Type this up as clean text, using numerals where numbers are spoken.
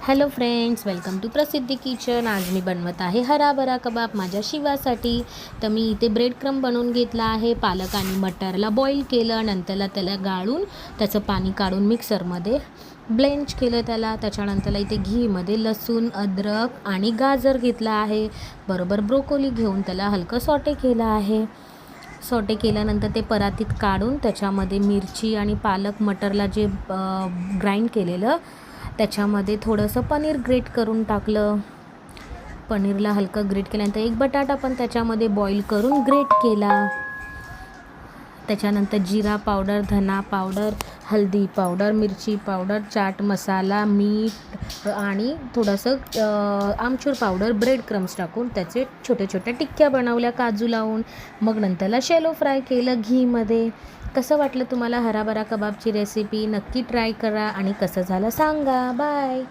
Hello friends, welcome to प्रसिद्धी kitchen. आज मी बनवत आहे हराभरा कबाब माझ्या शिवासाठी. तर मी इथे ब्रेड क्रम्ब बनवून घेतला आहे. पालक आणि मटरला बॉईल केलं, नंतरला त्याला गाळून त्याचं पाणी काढून मिक्सरमध्ये ब्लेंड केलं त्याच्यानंतरला इथे घीमध्ये लसूण, अद्रक आणि गाजर घेतला आहे. बरोबर ब्रोकोली घेऊन त्याला हलकं सॉटे केलं आहे. सॉटे केल्यानंतर ते परातीत काढून त्याच्यामध्ये मिरची आणि पालक मटरला जे ग्राइंड केलेलं त्याच्यामध्ये थोडंसं पनीर ग्रेट करून टाकलं. पनीरला हलकं ग्रेट केल्यानंतर एक बटाटा पण त्याच्यामध्ये बॉईल करून ग्रेट केला. त्याच्यानंतर जिरा पावडर, धना पावडर, हळदी पावडर, मिरची पावडर, चाट मसाला, मीठ आणि थोडंसं आमचूर पावडर, ब्रेड क्रम्स टाकून त्याचे छोट्या छोट्या टिक्क्या बनवल्या काजू लावून. मग नंतरला शॅलो फ्राय केलं घीमध्ये. कसं वाटलं तुम्हाला हराभरा कबाबची रेसिपी? नक्की ट्राय करा आणि कसं झालं सांगा. बाय.